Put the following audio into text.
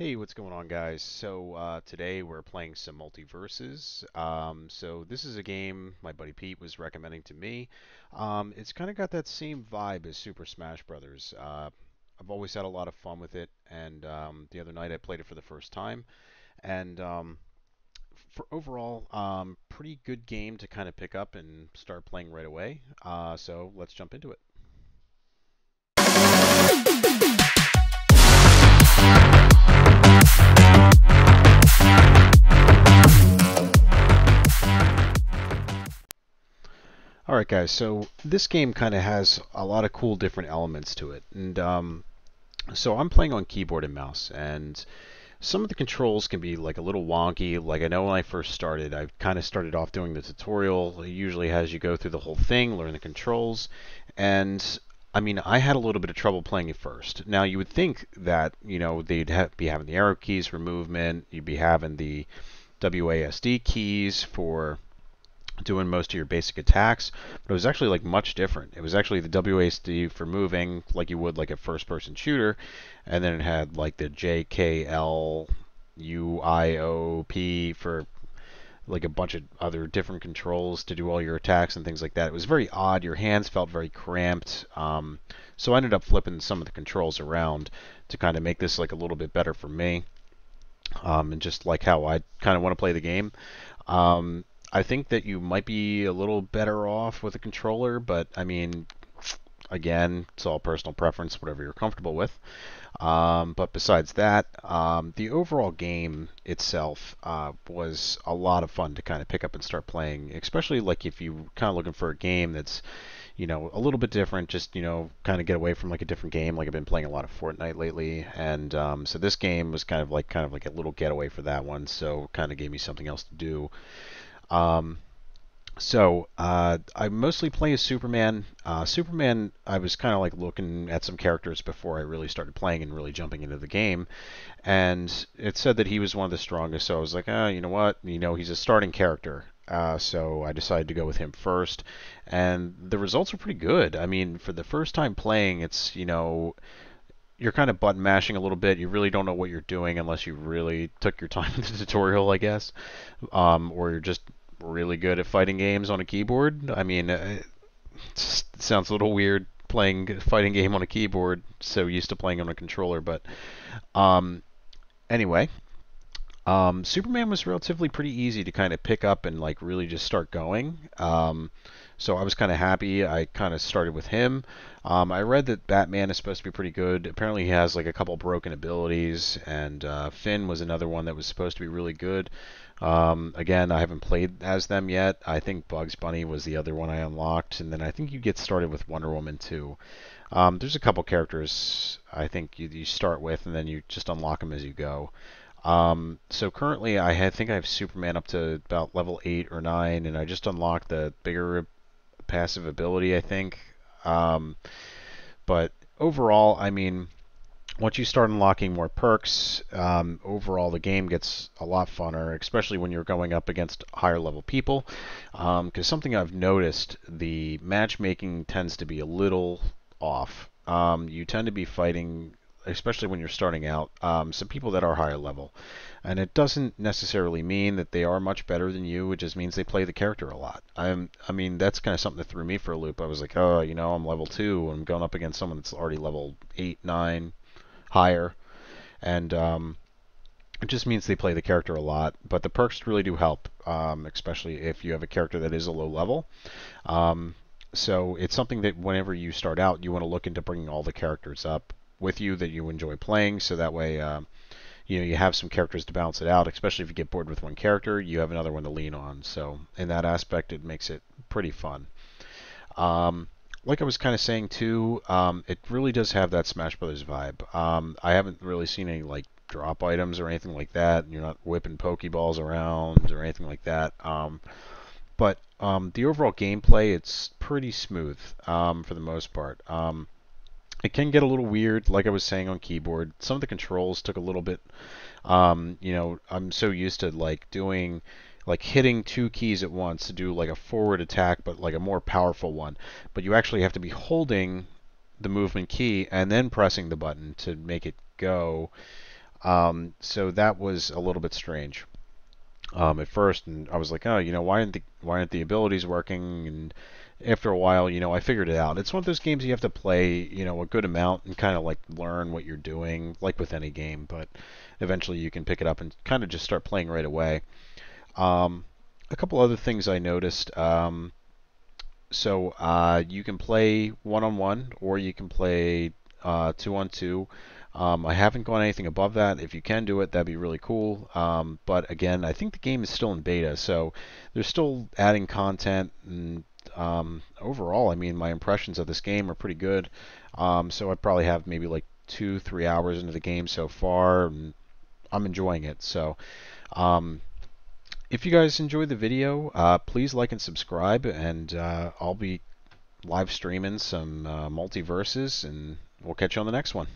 Hey, what's going on, guys? Today we're playing some MultiVersus. So this is a game my buddy Pete was recommending to me. It's kind of got that same vibe as Super Smash Brothers. I've always had a lot of fun with it, and the other night I played it for the first time. And for overall, pretty good game to kind of pick up and start playing right away. So let's jump into it. All right, guys. So this game kind of has a lot of cool different elements to it, and so I'm playing on keyboard and mouse, and some of the controls can be like a little wonky. Like I know when I first started, I kind of started off doing the tutorial. It usually has you go through the whole thing, learn the controls, and I mean I had a little bit of trouble playing it first. Now you would think that be having the arrow keys for movement, you'd be having the WASD keys for doing most of your basic attacks, but it was actually like much different. It was actually the WASD for moving like you would like a first person shooter, and then it had like the JKLUIOP for like a bunch of other different controls to do all your attacks and things like that. It was very odd. Your hands felt very cramped. So I ended up flipping some of the controls around to kind of make this like a little bit better for me, and just like how I kind of want to play the game. Um, I think that you might be a little better off with a controller, but I mean, again, it's all personal preference, whatever you're comfortable with. But besides that, the overall game itself was a lot of fun to kind of pick up and start playing, especially like if you kind of looking for a game that's a little bit different, just kind of get away from like a different game. Like I've been playing a lot of Fortnite lately, and so this game was kind of like a little getaway for that one. So kind of gave me something else to do. Um, I mostly play as Superman. Superman, I was kind of like looking at some characters before I really started playing and really jumping into the game, and it said that he was one of the strongest. So I was like, you know what? He's a starting character. So I decided to go with him first, and the results were pretty good. I mean, for the first time playing, it's you're kind of button mashing a little bit. You really don't know what you're doing unless you really took your time in the tutorial, I guess, or you're just really good at fighting games on a keyboard. I mean, it sounds a little weird playing a fighting game on a keyboard. So used to playing on a controller, but um, anyway, Superman was relatively pretty easy to kind of pick up and like really just start going. So I was kind of happy. I kind of started with him. I read that Batman is supposed to be pretty good. Apparently, he has like a couple broken abilities, and Finn was another one that was supposed to be really good. Again, I haven't played as them yet. I think Bugs Bunny was the other one I unlocked, and then I think you get started with Wonder Woman too. There's a couple characters I think you start with, and then you just unlock them as you go. So currently, think I have Superman up to about level 8 or 9, and I just unlocked the bigger passive ability, I think. Um, but overall, I mean, once you start unlocking more perks, overall the game gets a lot funner, especially when you're going up against higher level people. Because something I've noticed, the matchmaking tends to be a little off. You tend to be fighting, especially when you're starting out, some people that are higher level. And it doesn't necessarily mean that they are much better than you. It just means they play the character a lot. I mean, that's kind of something that threw me for a loop. I was like, oh, I'm level 2. I'm going up against someone that's already level 8, 9, higher. And it just means they play the character a lot. But the perks really do help, especially if you have a character that is a low level. So it's something that whenever you start out, you want to look into bringing all the characters up with you that you enjoy playing, so that way you have some characters to balance it out. Especially if you get bored with one character, you have another one to lean on. So in that aspect, it makes it pretty fun. Like I was kind of saying too, it really does have that Smash Brothers vibe. I haven't really seen any like drop items or anything like that. You're not whipping Pokeballs around or anything like that. But the overall gameplay, it's pretty smooth for the most part. It can get a little weird, like I was saying on keyboard. Some of the controls took a little bit. I'm so used to like doing, like hitting two keys at once to do like a forward attack, but like a more powerful one. But you actually have to be holding the movement key and then pressing the button to make it go. So that was a little bit strange at first, and I was like, oh, why aren't the abilities working? And after a while, I figured it out. It's one of those games you have to play, a good amount and kind of like learn what you're doing, like with any game. But eventually, you can pick it up and kind of just start playing right away. Um, a couple other things I noticed. You can play one-on-one or you can play two-on-two. I haven't gone anything above that. If you can do it, that'd be really cool. But again, I think the game is still in beta, so they're still adding content. And overall, I mean, my impressions of this game are pretty good. So I probably have maybe like 2, 3 hours into the game so far, and I'm enjoying it. So um, if you guys enjoyed the video, please like and subscribe, and I'll be live streaming some MultiVersus, and we'll catch you on the next one.